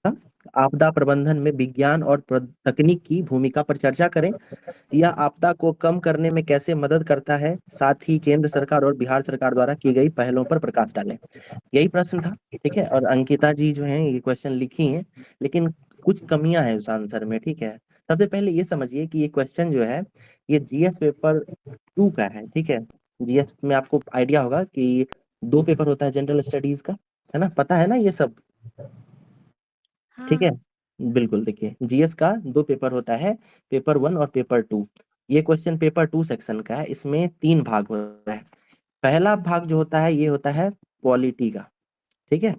आपका आपदा प्रबंधन में विज्ञान और तकनीक की भूमिका पर चर्चा करें। यह आपदा को कम करने में कैसे मदद करता है, साथ ही केंद्र सरकार और बिहार सरकार द्वारा की गई पहलों पर प्रकाश डालें। यही प्रश्न था। ठीक है, और अंकिता जी जो है ये क्वेश्चन लिखी हैं, लेकिन कुछ कमियां हैं उस आंसर में। ठीक है, सबसे पहले ये समझिए कि ये क्वेश्चन जो है ये जीएस पेपर 2 का है। ठीक है, जीएस में आपको आइडिया होगा कि 2 पेपर होता है जनरल स्टडीज का, है ना, पता है ना ये सब। ठीक है, हाँ। बिल्कुल। देखिए जीएस का 2 पेपर होता है, पेपर 1 और पेपर 2। ये क्वेश्चन पेपर 2 सेक्शन का है, इसमें 3 भाग होता है। पहला भाग जो होता है ये होता है पॉलिटी का। ठीक है,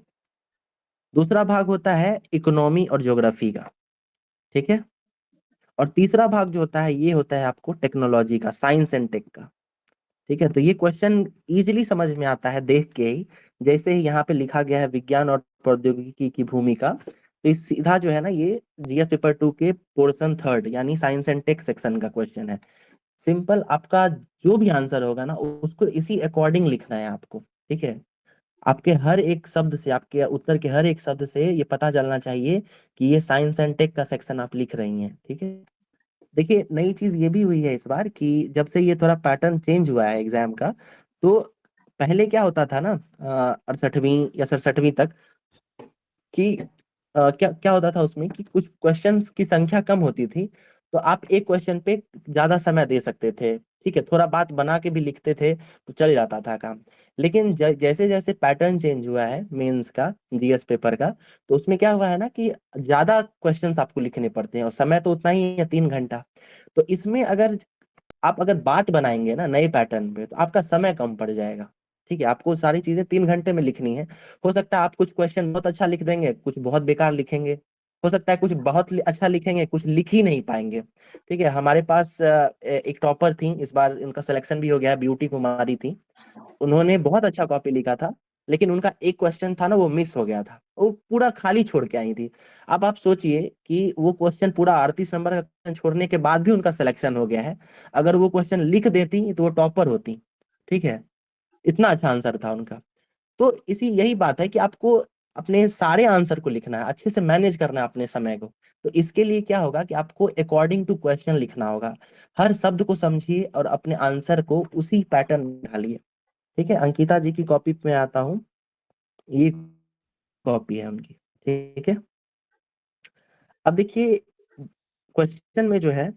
दूसरा भाग होता है इकोनॉमी और ज्योग्राफी का। ठीक है, और तीसरा भाग जो होता है ये होता है आपको टेक्नोलॉजी का, साइंस एंड टेक का। ठीक है, तो ये क्वेश्चन इजीली समझ में आता है देख के ही। जैसे ही यहाँ पे लिखा गया है विज्ञान और प्रौद्योगिकी की भूमिका, तो इस सीधा जो है ना ये जीएस पेपर 2 के पोर्शन 3 यानी साइंस एंड टेक सेक्शन का क्वेश्चन है। सिंपल, आपका जो भी आंसर होगा ना उसको इसी अकॉर्डिंग लिखना है आपको। ठीक है, आपके हर एक शब्द से, आपके उत्तर के हर एक शब्द से ये पता चलना चाहिए कि ये साइंस एंड टेक का सेक्शन आप लिख रही हैं। ठीक है, देखिए नई चीज ये भी हुई है इस बार कि जब से ये थोड़ा पैटर्न चेंज हुआ है एग्जाम का, तो पहले क्या होता था ना 68वीं या 67वीं तक कि क्या क्या होता था उसमें कि कुछ क्वेश्चंस की संख्या कम होती थी, तो आप एक क्वेश्चन पे ज्यादा समय दे सकते थे। ठीक है, थोड़ा बात बना के भी लिखते थे तो चल जाता था काम। लेकिन जैसे जैसे पैटर्न चेंज हुआ है मेंस का, जीएस पेपर का, तो उसमें क्या हुआ है ना कि ज्यादा क्वेश्चंस आपको लिखने पड़ते हैं और समय तो उतना ही है, 3 घंटा। तो इसमें अगर आप अगर बात बनाएंगे ना नए पैटर्न पे तो आपका समय कम पड़ जाएगा। ठीक है, आपको सारी चीजें 3 घंटे में लिखनी है। हो सकता है आप कुछ क्वेश्चन बहुत अच्छा लिख देंगे, कुछ बहुत बेकार लिखेंगे। हो सकता है कुछ बहुत अच्छा लिखेंगे, कुछ लिख ही नहीं पाएंगे। ठीक है, हमारे पास एक टॉपर थी इस बार, उनका सिलेक्शन भी हो गया, ब्यूटी कुमारी थी। उन्होंने बहुत अच्छा कॉपी लिखा था, लेकिन उनका एक क्वेश्चन था ना वो मिस हो गया था, वो पूरा खाली छोड़ के आई थी। अब आप सोचिए कि वो क्वेश्चन पूरा 38 नंबर का क्वेश्चन छोड़ने के बाद भी उनका सिलेक्शन हो गया है। अगर वो क्वेश्चन लिख देती तो वो टॉपर होती। ठीक है, इतना अच्छा आंसर था उनका। तो इसी यही बात है कि आपको अपने सारे आंसर को लिखना है, अच्छे से मैनेज करना है अपने समय को। तो इसके लिए क्या होगा कि आपको अकॉर्डिंग टू क्वेश्चन लिखना होगा। हर शब्द को समझिए और अपने आंसर को उसी पैटर्न में ढालिए। ठीक है, अंकिता जी की कॉपी पे आता हूँ, ये कॉपी है उनकी। ठीक है, अब देखिए क्वेश्चन में जो है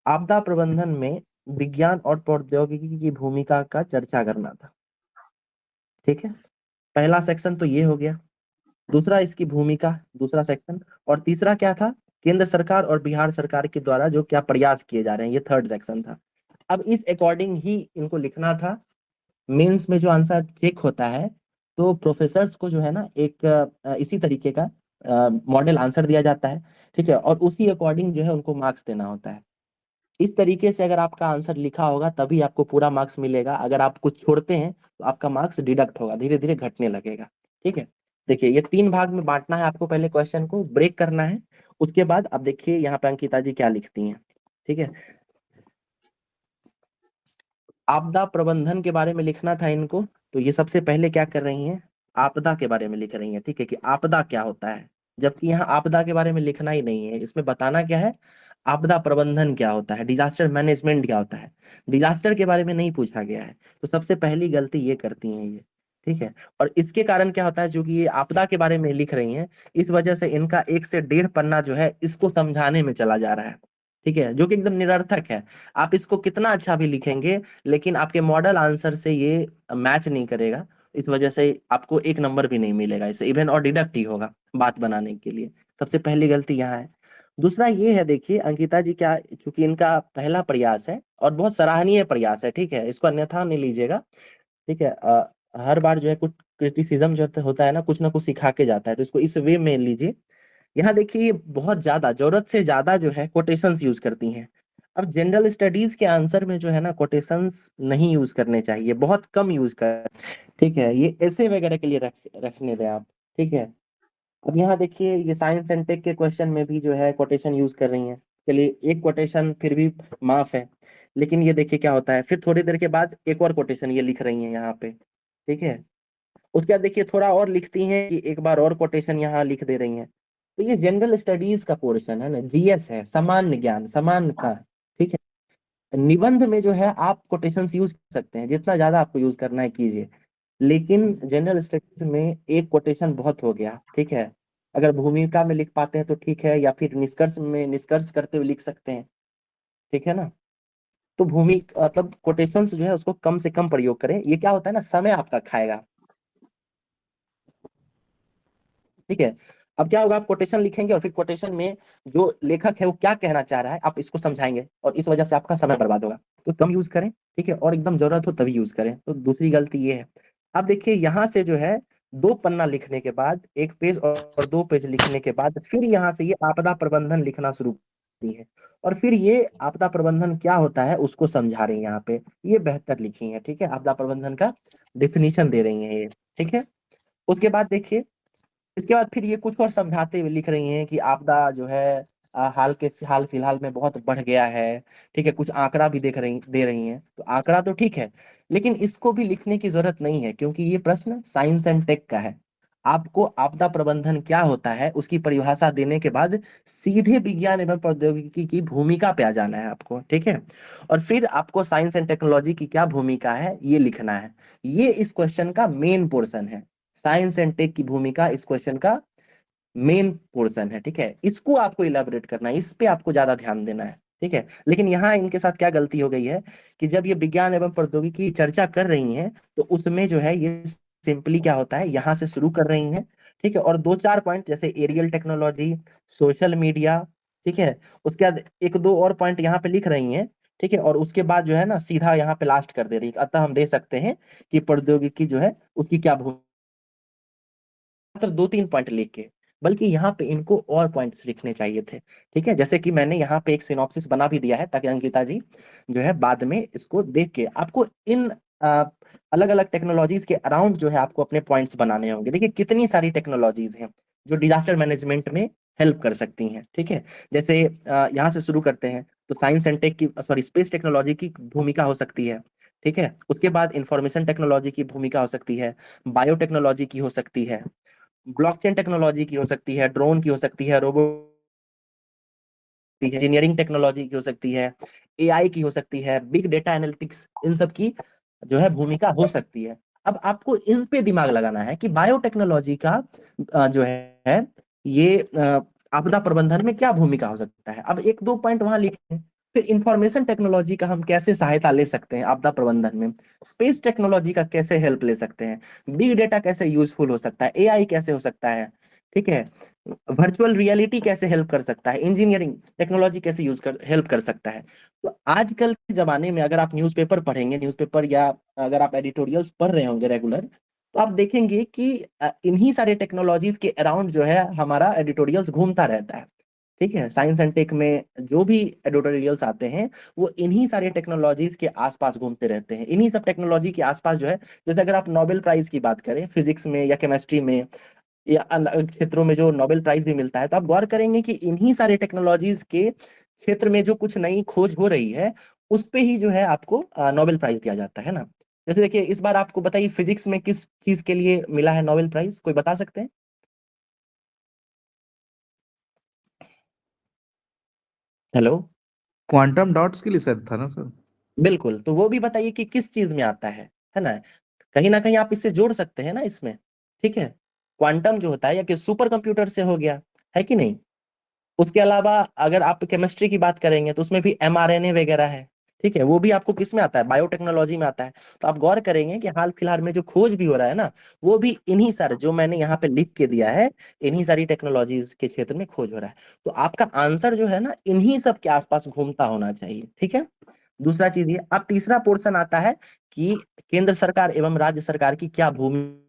आपदा प्रबंधन में विज्ञान और प्रौद्योगिकी की भूमिका का चर्चा करना था। ठीक है, पहला सेक्शन तो ये हो गया, दूसरा इसकी भूमिका, दूसरा सेक्शन, और तीसरा क्या था, केंद्र सरकार और बिहार सरकार के द्वारा जो क्या प्रयास किए जा रहे हैं, ये थर्ड सेक्शन था। अब इस अकॉर्डिंग ही इनको लिखना था। मेंस में जो आंसर चेक होता है तो प्रोफेसर्स को जो है ना एक इसी तरीके का मॉडल आंसर दिया जाता है। ठीक है, और उसी अकॉर्डिंग जो है उनको मार्क्स देना होता है। इस तरीके से अगर आपका आंसर लिखा होगा तभी आपको पूरा मार्क्स मिलेगा, अगर आप कुछ छोड़ते हैं तो आपका मार्क्स डिडक्ट होगा, धीरे धीरे घटने लगेगा। ठीक है, देखिए ये 3 भाग में बांटना है आपको, पहले क्वेश्चन को ब्रेक करना है, उसके बाद अब देखिए यहाँ पे अंकिता जी क्या लिखती हैं। ठीक है, आपदा प्रबंधन के बारे में लिखना था इनको, तो ये सबसे पहले क्या कर रही हैं, आपदा के बारे में लिख रही हैं। ठीक है, कि आपदा क्या होता है, जबकि यहाँ आपदा के बारे में लिखना ही नहीं है, इसमें बताना क्या है, आपदा प्रबंधन क्या होता है, डिजास्टर मैनेजमेंट क्या होता है। डिजास्टर के बारे में नहीं पूछा गया है, तो सबसे पहली गलती ये करती हैं ये। ठीक है, और इसके कारण क्या होता है, चूंकि ये आपदा के बारे में लिख रही हैं, इस वजह से इनका 1 से 1.5 पन्ना जो है इसको समझाने में चला जा रहा है। ठीक है, जो कि एकदम निरर्थक है। आप इसको कितना अच्छा भी लिखेंगे, लेकिन आपके मॉडल आंसर से ये मैच नहीं करेगा। इस वजह से आपको 1 नंबर भी नहीं मिलेगा, इसे इवन और डिडक्ट ही होगा बात बनाने के लिए। सबसे पहली गलती यहाँ है। दूसरा ये है, देखिए अंकिता जी क्या, क्योंकि इनका पहला प्रयास है और बहुत सराहनीय प्रयास है। ठीक है, इसको अन्यथा नहीं लीजिएगा। ठीक है, हर बार जो है कुछ क्रिटिसिज्म जो होता है ना कुछ सिखा के जाता है, तो इसको इस वे में लीजिए। यहाँ देखिए ये बहुत ज्यादा, जरूरत से ज्यादा जो है कोटेशंस यूज करती हैं। अब जनरल स्टडीज के आंसर में जो है ना कोटेशंस नहीं यूज करने चाहिए, बहुत कम यूज कर। ठीक है, ये ऐसे वगैरह के लिए रखने दें आप। ठीक है, अब यहाँ देखिए ये साइंस एंड टेक के क्वेश्चन में भी जो है कोटेशन यूज कर रही हैं। चलिए एक कोटेशन फिर भी माफ है, लेकिन ये देखिए क्या होता है, फिर थोड़ी देर के बाद एक और कोटेशन ये लिख रही हैं यहाँ पे। ठीक है, उसके बाद देखिए थोड़ा और लिखती हैं कि एक बार और कोटेशन यहाँ लिख दे रही हैं। तो ये जनरल स्टडीज का पोर्शन है ना, जीएस है, सामान्य ज्ञान, सामान्य का। ठीक है, निबंध में जो है आप कोटेशंस यूज कर सकते हैं, जितना ज्यादा आपको यूज करना है कीजिए, लेकिन जनरल स्टडीज में एक कोटेशन बहुत हो गया। ठीक है, अगर भूमिका में लिख पाते हैं तो ठीक है, या फिर निष्कर्ष में निष्कर्ष करते हुए लिख सकते हैं। ठीक है ना, तो भूमि मतलब कोटेशंस जो है उसको कम से कम प्रयोग करें। ये क्या होता है ना, समय आपका खाएगा। ठीक है, अब क्या होगा, आप कोटेशन लिखेंगे और फिर कोटेशन में जो लेखक है वो क्या कहना चाह रहा है आप इसको समझाएंगे, और इस वजह से आपका समय बर्बाद होगा। तो कम यूज करें। ठीक है, और एकदम जरूरत हो तभी यूज करें। तो दूसरी गलती ये है। अब देखिए यहाँ से जो है 2 पन्ना लिखने के बाद, 1 पेज और 2 पेज लिखने के बाद, फिर यहाँ से ये आपदा प्रबंधन लिखना शुरू करती है, और फिर ये आपदा प्रबंधन क्या होता है उसको समझा रही है यहाँ पे। ये बेहतर लिखी है। ठीक है, आपदा प्रबंधन का डिफिनीशन दे रही है ये। ठीक है, उसके बाद देखिए, इसके बाद फिर ये कुछ और समझाते हुए लिख रही हैं कि आपदा जो है हाल फिलहाल में बहुत बढ़ गया है। ठीक है, कुछ आंकड़ा भी दे रही हैं। तो आंकड़ा तो ठीक है, लेकिन इसको भी लिखने की जरूरत नहीं है, क्योंकि ये प्रश्न साइंस एंड टेक का है। आपको आपदा प्रबंधन क्या होता है उसकी परिभाषा देने के बाद सीधे विज्ञान एवं प्रौद्योगिकी की भूमिका पे आ जाना है आपको। ठीक है, और फिर आपको साइंस एंड टेक्नोलॉजी की क्या भूमिका है ये लिखना है। ये इस क्वेश्चन का मेन पोर्शन है। साइंस एंड टेक की भूमिका इस क्वेश्चन का मेन पोर्शन है। ठीक है, इसको आपको इलेबोरेट करना है, इस पे आपको ज्यादा ध्यान देना है। ठीक है, लेकिन यहाँ इनके साथ क्या गलती हो गई है कि जब ये विज्ञान एवं प्रौद्योगिकी की चर्चा कर रही हैं तो उसमें जो है ये सिंपली क्या होता है, यहाँ से शुरू कर रही हैं। ठीक है, और 2-4 पॉइंट जैसे एरियल टेक्नोलॉजी, सोशल मीडिया। ठीक है, उसके बाद 1-2 और पॉइंट यहाँ पे लिख रही हैं। ठीक है, और उसके बाद जो है ना सीधा यहाँ पे लास्ट कर दे रही है। अतः हम दे सकते हैं कि प्रौद्योगिकी जो है उसकी क्या भूमिका, मात्र 2-3 पॉइंट लिख के, बल्कि यहाँ पे इनको और पॉइंट्स लिखने चाहिए थे। ठीक है, जैसे कि मैंने यहाँ पे एक सिनॉप्सिस बना भी दिया है, ताकि अंकिता जी जो है बाद में इसको देख के आपको इन अलग अलग टेक्नोलॉजीज के अराउंड जो है आपको अपने पॉइंट्स बनाने होंगे। देखिए कितनी सारी टेक्नोलॉजीज हैं जो डिजास्टर मैनेजमेंट में हेल्प कर सकती हैं। ठीक है, जैसे यहाँ से शुरू करते हैं, तो साइंस एंड टेक की, सॉरी, स्पेस टेक्नोलॉजी की भूमिका हो सकती है। ठीक है, उसके बाद इंफॉर्मेशन टेक्नोलॉजी की भूमिका हो सकती है, बायोटेक्नोलॉजी की हो सकती है, ब्लॉकचेन टेक्नोलॉजी की हो सकती है, ड्रोन की हो सकती है, रोबोट की, इंजीनियरिंग टेक्नोलॉजी की हो सकती है, एआई की हो सकती है, बिग डेटा एनालिटिक्स, इन सब की जो है भूमिका हो सकती है। अब आपको इन पे दिमाग लगाना है कि बायोटेक्नोलॉजी का जो है ये आपदा प्रबंधन में क्या भूमिका हो सकता है। अब 1-2 पॉइंट वहां लिखे हैं। फिर इंफॉर्मेशन टेक्नोलॉजी का हम कैसे सहायता ले सकते हैं आपदा प्रबंधन में, स्पेस टेक्नोलॉजी का कैसे हेल्प ले सकते हैं, बिग डेटा कैसे यूजफुल हो सकता है, एआई कैसे हो सकता है। ठीक है, वर्चुअल रियलिटी कैसे हेल्प कर सकता है, इंजीनियरिंग टेक्नोलॉजी कैसे हेल्प कर सकता है। तो आजकल के जमाने में अगर आप न्यूज़पेपर पढ़ेंगे, न्यूज़पेपर या अगर आप एडिटोरियल्स पढ़ रहे होंगे रेगुलर, तो आप देखेंगे कि इन्हीं सारे टेक्नोलॉजीज के अराउंड जो है हमारा एडिटोरियल्स घूमता रहता है। ठीक है, साइंस एंड टेक में जो भी एडिटोरियल्स आते हैं वो इन्हीं सारे टेक्नोलॉजीज के आसपास घूमते रहते हैं, इन्हीं सब टेक्नोलॉजी के आसपास जो है। जैसे अगर आप नोबेल प्राइज की बात करें फिजिक्स में या केमिस्ट्री में या अलग क्षेत्रों में जो नोबेल प्राइज भी मिलता है, तो आप गौर करेंगे कि इन्हीं सारे टेक्नोलॉजीज के क्षेत्र में जो कुछ नई खोज हो रही है उस पे ही जो है आपको नोबेल प्राइज दिया जाता है ना। जैसे देखिए इस बार आपको बताइए फिजिक्स में किस चीज के लिए मिला है नोबेल प्राइज, कोई बता सकते हैं? हेलो। क्वांटम डॉट्स के लिए शायद था ना सर। बिल्कुल, तो वो भी बताइए कि किस चीज में आता है ना। कहीं ना कहीं आप इससे जोड़ सकते हैं ना इसमें। ठीक है, क्वांटम जो होता है या कि सुपर कंप्यूटर से हो गया, है कि नहीं। उसके अलावा अगर आप केमिस्ट्री की बात करेंगे तो उसमें भी एमआरएनए वगैरह है। ठीक है, वो भी आपको किस में आता है, बायोटेक्नोलॉजी में आता है। तो आप गौर करेंगे कि हाल फिलहाल में जो खोज भी हो रहा है ना, वो भी इन्हीं सारे जो मैंने यहाँ पे लिख के दिया है, इन्हीं सारी टेक्नोलॉजीज के क्षेत्र में खोज हो रहा है। तो आपका आंसर जो है ना इन्हीं सब के आसपास घूमता होना चाहिए। ठीक है, दूसरा चीज ये, अब तीसरा पोर्शन आता है कि केंद्र सरकार एवं राज्य सरकार की क्या भूमिका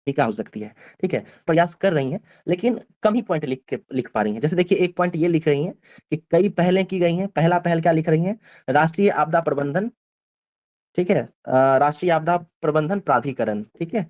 भूमिका हो सकती है। ठीक है, प्रयास कर रही हैं, लेकिन कम ही पॉइंट लिख पा रही हैं। जैसे देखिए एक पॉइंट ये लिख रही हैं कि कई पहलें की गई हैं। पहला पहल क्या लिख रही हैं, राष्ट्रीय आपदा प्रबंधन। ठीक है, राष्ट्रीय आपदा प्रबंधन प्राधिकरण। ठीक है,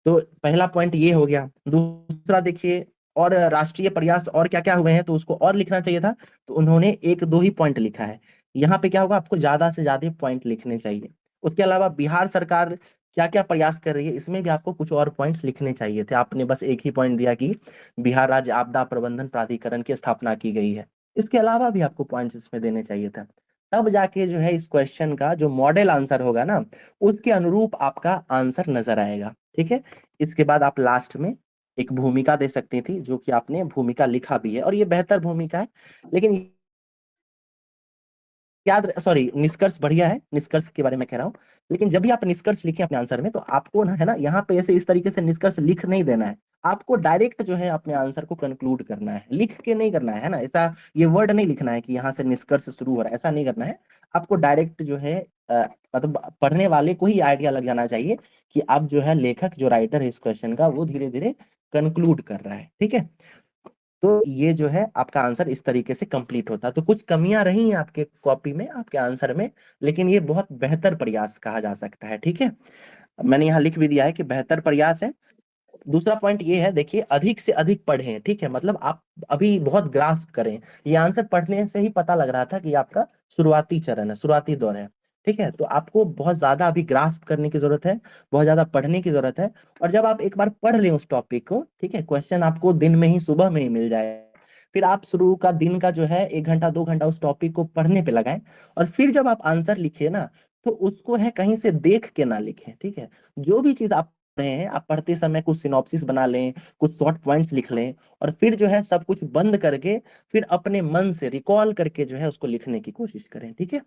तो पहला पॉइंट ये हो गया। दूसरा देखिए, और राष्ट्रीय प्रयास और क्या क्या हुए हैं तो उसको और लिखना चाहिए था, तो उन्होंने 1-2 ही पॉइंट लिखा है। यहाँ पे क्या होगा, आपको ज्यादा से ज्यादा पॉइंट लिखने चाहिए। उसके अलावा बिहार सरकार क्या क्या प्रयास कर रही है, इसमें भी आपको कुछ और पॉइंट्स लिखने चाहिए थे। आपने बस एक ही पॉइंट दिया कि बिहार राज्य आपदा प्रबंधन प्राधिकरण की स्थापना की गई है। इसके अलावा भी आपको पॉइंट्स इसमें देने चाहिए था। तब जाके जो है इस क्वेश्चन का जो मॉडल आंसर होगा ना, उसके अनुरूप आपका आंसर नजर आएगा। ठीक है। इसके बाद आप लास्ट में एक भूमिका दे सकती थी, जो कि आपने भूमिका लिखा भी है, और ये बेहतर भूमिका है। लेकिन याद, सॉरी, निष्कर्ष बढ़िया है, निष्कर्ष के बारे में कह रहा हूँ। लेकिन जब भी आप निष्कर्ष लिखें अपने आंसर में, तो आपको ना, है ना, यहाँ पे ऐसे इस तरीके से निष्कर्ष लिख नहीं देना है। आपको डायरेक्ट जो है अपने आंसर को कंक्लूड करना है, लिख के नहीं करना है ना, ऐसा ये वर्ड नहीं लिखना है कि यहाँ से निष्कर्ष शुरू हो रहा है, ऐसा नहीं करना है। आपको डायरेक्ट जो है मतलब पढ़ने वाले को ही आइडिया लग जाना चाहिए कि अब जो है लेखक, जो राइटर है इस क्वेश्चन का, वो धीरे धीरे कंक्लूड कर रहा है। ठीक है। तो ये जो है आपका आंसर इस तरीके से कंप्लीट होता है। तो कुछ कमियां रही हैं आपके कॉपी में, आपके आंसर में, लेकिन ये बहुत बेहतर प्रयास कहा जा सकता है। ठीक है। मैंने यहाँ लिख भी दिया है कि बेहतर प्रयास है। दूसरा पॉइंट ये है, देखिए, अधिक से अधिक पढ़ें। ठीक है, मतलब आप अभी बहुत ग्रास्प करें। ये आंसर पढ़ने से ही पता लग रहा था कि आपका शुरुआती चरण है, शुरुआती दौर है। ठीक है। तो आपको बहुत ज्यादा अभी ग्रास्प करने की जरूरत है, बहुत ज्यादा पढ़ने की जरूरत है। और जब आप एक बार पढ़ लें उस टॉपिक को, ठीक है, क्वेश्चन आपको दिन में ही, सुबह में ही मिल जाए, फिर आप शुरू का दिन का जो है 1 घंटा 2 घंटा उस टॉपिक को पढ़ने पे लगाएं। और फिर जब आप आंसर लिखिए ना, तो उसको है कहीं से देख के ना लिखें। ठीक है। जो भी चीज आप रहे हैं, आप पढ़ते समय कुछ सिनॉप्सिस बना लें, कुछ शॉर्ट पॉइंट्स लिख लें, और फिर जो है सब कुछ बंद करके, फिर अपने मन से रिकॉल करके जो है उसको लिखने की कोशिश करें। ठीक है।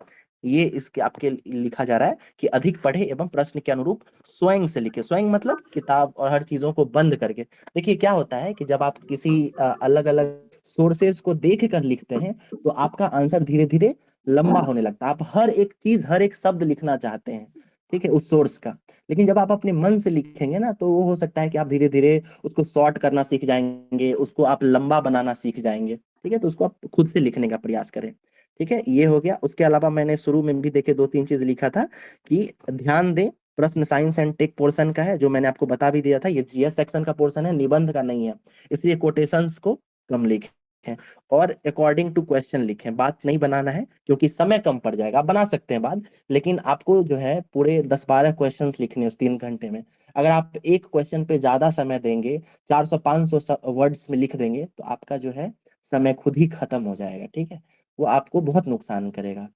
ये इसके आपके लिखा जा रहा है कि अधिक पढ़े एवं प्रश्न के अनुरूप स्वयं से लिखे। स्वयं मतलब किताब और हर चीजों को बंद करके। देखिए क्या होता है कि जब आप किसी अलग अलग सोर्सेस को देख कर लिखते हैं, तो आपका आंसर धीरे धीरे लंबा होने लगता है। आप हर एक चीज, हर एक शब्द लिखना चाहते हैं, ठीक है, उस सोर्स का। लेकिन जब आप अपने मन से लिखेंगे ना, तो वो हो सकता है कि आप धीरे धीरे उसको शॉर्ट करना सीख जाएंगे, उसको आप लंबा बनाना सीख जाएंगे। ठीक है। तो उसको आप खुद से लिखने का प्रयास करें। ठीक है, ये हो गया। उसके अलावा मैंने शुरू में भी देखे 2 3 चीज लिखा था कि ध्यान दें, प्रश्न साइंस एंड टेक पोर्शन का है, जो मैंने आपको बता भी दिया था। ये जीएस सेक्शन का पोर्शन है, निबंध का नहीं है, इसलिए कोटेशंस को कम लिखें और अकॉर्डिंग टू क्वेश्चन लिखें। बात नहीं बनाना है, क्योंकि समय कम पड़ जाएगा। आप बना सकते हैं बात, लेकिन आपको जो है पूरे 10 12 क्वेश्चंस लिखने उस 3 घंटे में। अगर आप एक क्वेश्चन पे ज्यादा समय देंगे, 400 500 वर्ड्स में लिख देंगे, तो आपका जो है समय खुद ही खत्म हो जाएगा। ठीक है। वो आपको बहुत नुकसान करेगा।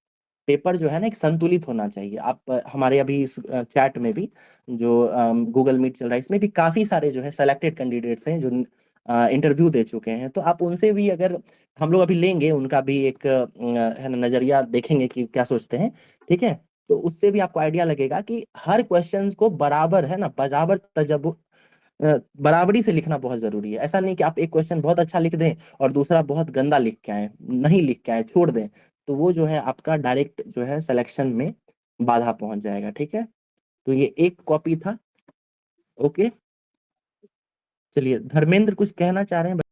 पेपर जो है ना, एक संतुलित होना चाहिए। आप हमारे अभी इस चैट में भी, जो गूगल मीट चल रहा है, इसमें भी काफी सारे जो है सेलेक्टेड कैंडिडेट्स हैं, जो इंटरव्यू दे चुके हैं। तो आप उनसे भी, अगर हम लोग अभी लेंगे, उनका भी एक है ना नजरिया देखेंगे कि क्या सोचते हैं। ठीक है। तो उससे भी आपको आइडिया लगेगा कि हर क्वेश्चन को बराबर, है ना, बराबर बराबरी से लिखना बहुत जरूरी है। ऐसा नहीं कि आप एक क्वेश्चन बहुत अच्छा लिख दें और दूसरा बहुत गंदा लिख के आए, नहीं लिख के आए, छोड़ दें। तो वो जो है आपका डायरेक्ट जो है सिलेक्शन में बाधा पहुंच जाएगा। ठीक है। तो ये एक कॉपी था। ओके। चलिए, धर्मेंद्र कुछ कहना चाह रहे हैं?